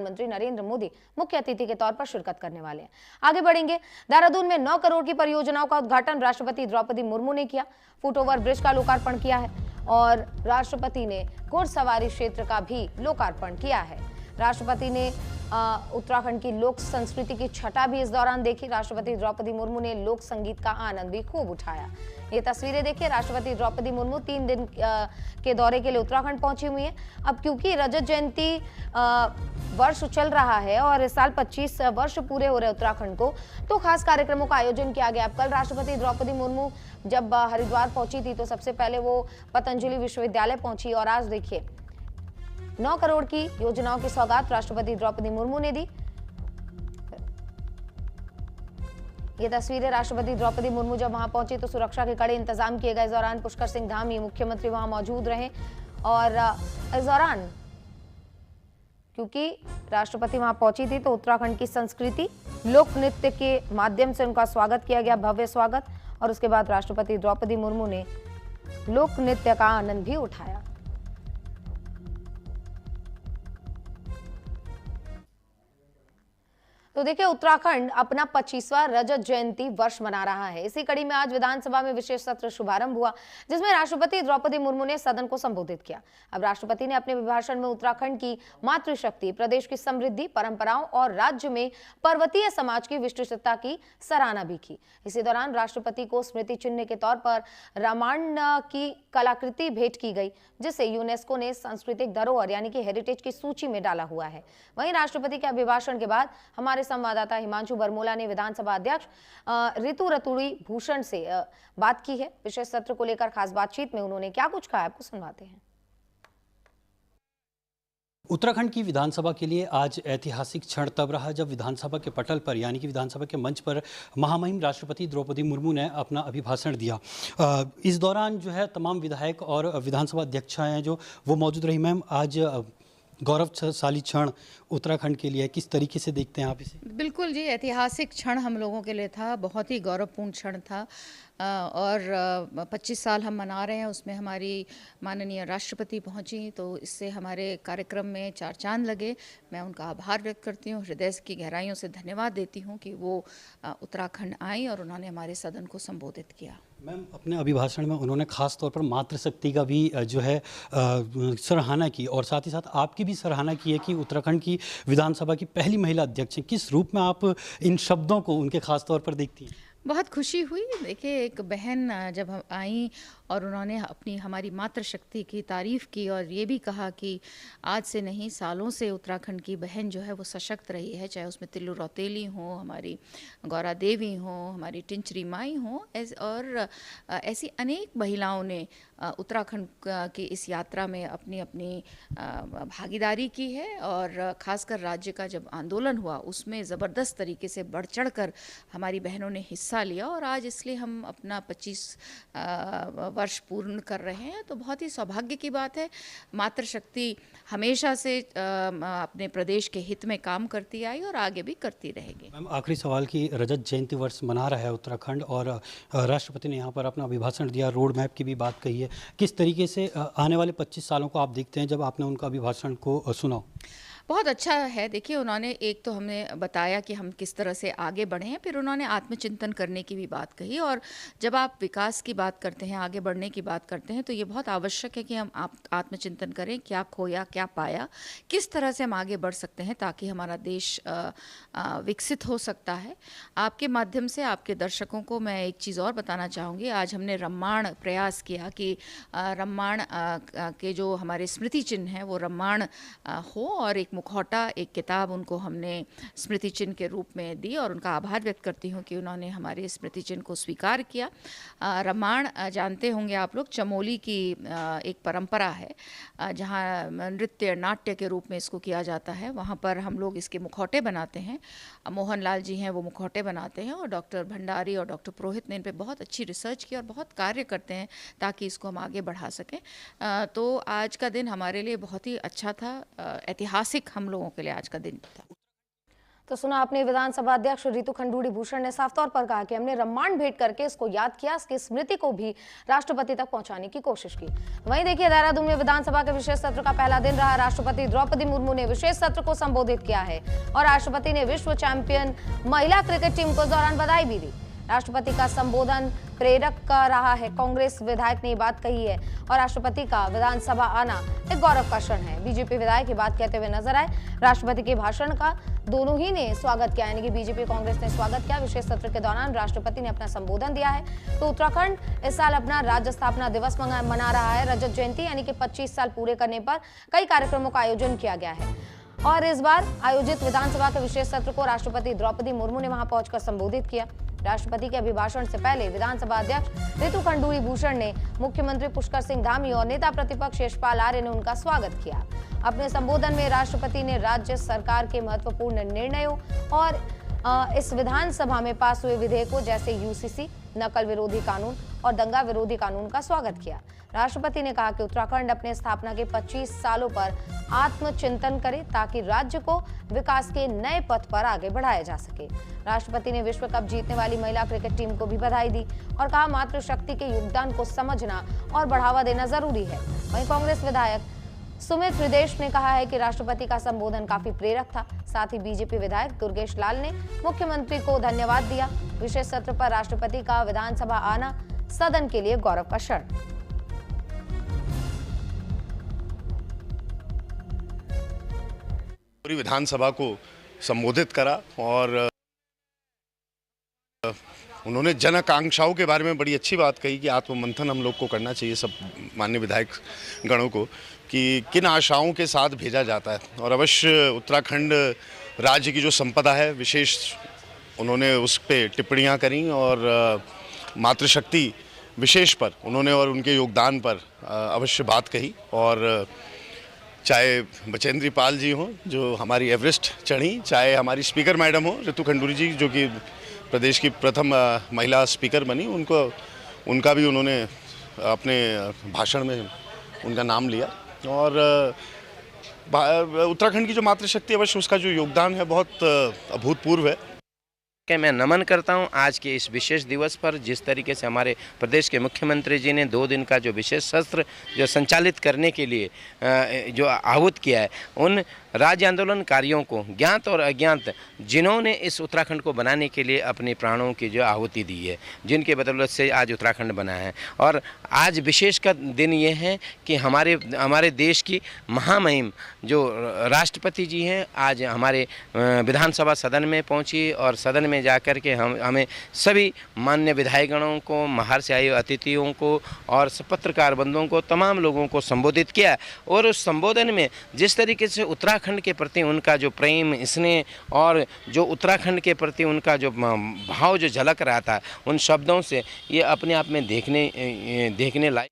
प्रधानमंत्री नरेंद्र मोदी मुख्य अतिथि के तौर पर शिरकत करने वाले हैं। आगे बढ़ेंगे। देहरादून में 9 करोड़ की परियोजनाओं का उद्घाटन राष्ट्रपति द्रौपदी मुर्मू ने किया। फुट ओवर ब्रिज का लोकार्पण किया है और राष्ट्रपति ने घुड़सवारी क्षेत्र का भी लोकार्पण किया है। राष्ट्रपति ने उत्तराखंड की लोक संस्कृति की छटा भी इस दौरान देखी। राष्ट्रपति द्रौपदी मुर्मू ने लोक संगीत का आनंद भी खूब उठाया। ये तस्वीरें देखिए, राष्ट्रपति द्रौपदी मुर्मू 3 दिन के दौरे के लिए उत्तराखंड पहुंची हुई हैं। अब क्योंकि रजत जयंती वर्ष चल रहा है और इस साल 25 वर्ष पूरे हो रहे उत्तराखंड को, तो खास कार्यक्रमों का आयोजन किया गया। अब कल राष्ट्रपति द्रौपदी मुर्मू जब हरिद्वार पहुंची थी तो सबसे पहले वो पतंजलि विश्वविद्यालय पहुंची और आज देखिए 9 करोड़ की योजनाओं की सौगात राष्ट्रपति द्रौपदी मुर्मू ने दी। ये तस्वीरें राष्ट्रपति द्रौपदी मुर्मू जब वहां पहुंची तो सुरक्षा के कड़े इंतजाम किए गए। इस दौरान पुष्कर सिंह धामी मुख्यमंत्री वहां मौजूद रहे और इस दौरान क्योंकि राष्ट्रपति वहां पहुंची थी तो उत्तराखंड की संस्कृति लोक नृत्य के माध्यम से उनका स्वागत किया गया, भव्य स्वागत। और उसके बाद राष्ट्रपति द्रौपदी मुर्मू ने लोक नृत्य का आनंद भी उठाया। तो देखिए, उत्तराखंड अपना 25वां रजत जयंती वर्ष मना रहा है। इसी कड़ी में आज विधानसभा में विशेष सत्र शुभारंभ हुआ जिसमें राष्ट्रपति द्रौपदी मुर्मू ने सदन को संबोधित किया। अब राष्ट्रपति ने अपने अभिभाषण में उत्तराखंड की मातृशक्ति, प्रदेश की समृद्धि, परंपराओं और राज्य में पर्वतीय समाज की विशिष्टता की सराहना भी की। इसी दौरान राष्ट्रपति को स्मृति चिन्ह के तौर पर रामायण की कलाकृति भेंट की गई, जिसे यूनेस्को ने सांस्कृतिक धरोहर यानी कि हेरिटेज की सूची में डाला हुआ है। वहीं राष्ट्रपति के अभिभाषण के बाद हमारे संवाददाता हिमांशु बरमूला ने विधानसभा अध्यक्ष ऋतु रतुड़ी भूषण से बात की है। विशेष सत्र को लेकर खास बातचीत में उन्होंने क्या कुछ कहा, आपको सुनवाते हैं। उत्तराखंड की विधानसभा के लिए आज ऐतिहासिक क्षण तब रहा जब विधानसभा के पटल पर यानी कि विधानसभा के मंच पर महामहिम राष्ट्रपति द्रौपदी मुर्मू ने अपना अभिभाषण दिया। इस दौरान जो है तमाम विधायक और विधानसभा अध्यक्षाएं हैं जो वो मौजूद रही। मैम, आज गौरवशाली क्षण उत्तराखंड के लिए किस तरीके से देखते हैं आप इसे? बिल्कुल जी, ऐतिहासिक क्षण हम लोगों के लिए था, बहुत ही गौरवपूर्ण क्षण था और 25 साल हम मना रहे हैं। उसमें हमारी माननीय राष्ट्रपति पहुंची तो इससे हमारे कार्यक्रम में 4 चांद लगे। मैं उनका आभार व्यक्त करती हूँ, हृदय की गहराइयों से धन्यवाद देती हूँ कि वो उत्तराखंड आई और उन्होंने हमारे सदन को संबोधित किया। मैम, अपने अभिभाषण में उन्होंने खास तौर पर मातृशक्ति का भी जो है सराहना की और साथ ही साथ आपकी भी सराहना की है कि उत्तराखंड की विधानसभा की पहली महिला अध्यक्ष हैं। किस रूप में आप इन शब्दों को उनके खास तौर पर देखती हैं? बहुत खुशी हुई। देखिए, एक बहन जब हम आई और उन्होंने अपनी हमारी मातृशक्ति की तारीफ़ की और ये भी कहा कि आज से नहीं, सालों से उत्तराखंड की बहन जो है वो सशक्त रही है, चाहे उसमें तिल्लू रौतेली हो, हमारी गौरा देवी हो, हमारी टिंचरी माई हो, और ऐसी अनेक महिलाओं ने उत्तराखंड की इस यात्रा में अपनी अपनी भागीदारी की है। और ख़ासकर राज्य का जब आंदोलन हुआ उसमें ज़बरदस्त तरीके से बढ़ चढ़ कर हमारी बहनों ने हिस्सा लिया और आज इसलिए हम अपना 25 वर्ष पूर्ण कर रहे हैं। तो बहुत ही सौभाग्य की बात है। मातृशक्ति हमेशा से अपने प्रदेश के हित में काम करती आई और आगे भी करती रहेगी। मैम, आखिरी सवाल की रजत जयंती वर्ष मना रहा है उत्तराखंड और राष्ट्रपति ने यहाँ पर अपना अभिभाषण दिया, रोड मैप की भी बात कही है। किस तरीके से आने वाले 25 सालों को आप देखते हैं जब आपने उनका अभिभाषण को सुना? बहुत अच्छा है। देखिए, उन्होंने एक तो हमें बताया कि हम किस तरह से आगे बढ़े हैं, फिर उन्होंने आत्मचिंतन करने की भी बात कही। और जब आप विकास की बात करते हैं, आगे बढ़ने की बात करते हैं, तो ये बहुत आवश्यक है कि हम आत्मचिंतन करें, क्या खोया, क्या पाया, किस तरह से हम आगे बढ़ सकते हैं ताकि हमारा देश विकसित हो सकता है। आपके माध्यम से आपके दर्शकों को मैं एक चीज़ और बताना चाहूँगी। आज हमने रम्माण प्रयास किया कि रम्माण के जो हमारे स्मृति चिन्ह हैं वो रम्माण हो और एक मुखौटा, एक किताब उनको हमने स्मृति चिन्ह के रूप में दी और उनका आभार व्यक्त करती हूँ कि उन्होंने हमारे स्मृति चिन्ह को स्वीकार किया। रामायण जानते होंगे आप लोग, चमोली की एक परंपरा है जहाँ नृत्य नाट्य के रूप में इसको किया जाता है। वहाँ पर हम लोग इसके मुखौटे बनाते हैं। मोहन लाल जी हैं वो मुखौटे बनाते हैं और डॉक्टर भंडारी और डॉक्टर पुरोहित ने इन पर बहुत अच्छी रिसर्च की और बहुत कार्य करते हैं ताकि इसको हम आगे बढ़ा सकें। तो आज का दिन हमारे लिए बहुत ही अच्छा था, ऐतिहासिक हम लोगों के लिए आज का दिन था। तो सुना आपने विधानसभा अध्यक्ष रितु खंडूड़ी भूषण ने साफ तौर पर कहा कि हमने रम्मांड भेंट करके इसको याद किया, इसकी स्मृति को भी राष्ट्रपति तक पहुंचाने की कोशिश की। वहीं देखिए, देहरादून में विधानसभा के विशेष सत्र का पहला दिन रहा। राष्ट्रपति द्रौपदी मुर्मू ने विशेष सत्र को संबोधित किया है और राष्ट्रपति ने विश्व चैंपियन महिला क्रिकेट टीम को इस दौरान बधाई भी दी। राष्ट्रपति का संबोधन प्रेरक का रहा है। कांग्रेस विधायक ने बात कही है और राष्ट्रपति का विधानसभा आना एक गौरव का क्षण है। बीजेपी विधायक ये बात कहते हुए नजर आए। राष्ट्रपति के भाषण का दोनों ही ने स्वागत किया, यानी कि बीजेपी कांग्रेस ने स्वागत किया। विशेष सत्र के दौरान राष्ट्रपति ने अपना संबोधन दिया है। तो उत्तराखंड इस साल अपना राज्य स्थापना दिवस मना रहा है। रजत जयंती यानी कि 25 साल पूरे करने पर कई कार्यक्रमों का आयोजन किया गया है और इस बार आयोजित विधानसभा के विशेष सत्र को राष्ट्रपति द्रौपदी मुर्मू ने वहां पहुंचकर संबोधित किया। राष्ट्रपति के अभिभाषण से पहले विधानसभा अध्यक्ष रितु खंडूड़ी भूषण ने मुख्यमंत्री पुष्कर सिंह धामी और नेता प्रतिपक्ष यशपाल आर्य ने उनका स्वागत किया। अपने संबोधन में राष्ट्रपति ने राज्य सरकार के महत्वपूर्ण निर्णयों और इस विधानसभा में पास हुए विधेयकों जैसे यूसीसी, नकल विरोधी कानून और दंगा विरोधी कानून का स्वागत किया। राष्ट्रपति ने कहा कि उत्तराखंड अपने स्थापना के 25 सालों पर आत्मचिंतन करे ताकि राज्य को विकास के नए पथ पर आगे बढ़ाया जा सके। राष्ट्रपति ने विश्व कप जीतने वाली महिला क्रिकेट टीम को भी बधाई दी और कहा मातृशक्ति के योगदान को समझना और बढ़ावा देना जरूरी है। वहीं कांग्रेस विधायक सुमित हृदेश ने कहा है कि राष्ट्रपति का संबोधन काफी प्रेरक था। साथ ही बीजेपी विधायक दुर्गेश लाल ने मुख्यमंत्री को धन्यवाद दिया। विशेष सत्र पर राष्ट्रपति का विधानसभा आना सदन के लिए गौरव का क्षण। पूरी विधानसभा को संबोधित करा और उन्होंने जन आकांक्षाओं के बारे में बड़ी अच्छी बात कही कि आत्ममंथन हम लोग को करना चाहिए, सब माननीय विधायक गणों को, कि किन आशाओं के साथ भेजा जाता है। और अवश्य उत्तराखंड राज्य की जो संपदा है विशेष उन्होंने उस पर टिप्पणियां करी और मातृशक्ति विशेष पर उन्होंने और उनके योगदान पर अवश्य बात कही। और चाहे बचेंद्री पाल जी हों जो हमारी एवरेस्ट चढ़ी, चाहे हमारी स्पीकर मैडम हो रितु खंडूड़ी जी जो कि प्रदेश की प्रथम महिला स्पीकर बनी, उनका भी उन्होंने अपने भाषण में उनका नाम लिया। और उत्तराखंड की जो मातृशक्ति अवश्य उसका जो योगदान है बहुत अभूतपूर्व है। मैं नमन करता हूं आज के इस विशेष दिवस पर। जिस तरीके से हमारे प्रदेश के मुख्यमंत्री जी ने 2 दिन का जो विशेष सत्र जो संचालित करने के लिए जो आहूत किया है, उन राज्य आंदोलनकारियों को ज्ञात और अज्ञात जिन्होंने इस उत्तराखंड को बनाने के लिए अपने प्राणों की जो आहुति दी है, जिनके बदौलत से आज उत्तराखंड बना है। और आज विशेष का दिन ये है कि हमारे देश की महामहिम जो राष्ट्रपति जी हैं आज हमारे विधानसभा सदन में पहुंची और सदन में जाकर के हमें सभी मान्य विधायकगणों को, बाहर से आए अतिथियों को और पत्रकार बंधुओं को, तमाम लोगों को संबोधित किया। और उस संबोधन में जिस तरीके से उत्तराखंड के प्रति उनका जो प्रेम, स्नेह और जो उत्तराखंड के प्रति उनका जो भाव जो झलक रहा था, उन शब्दों से ये अपने आप में देखने लायक।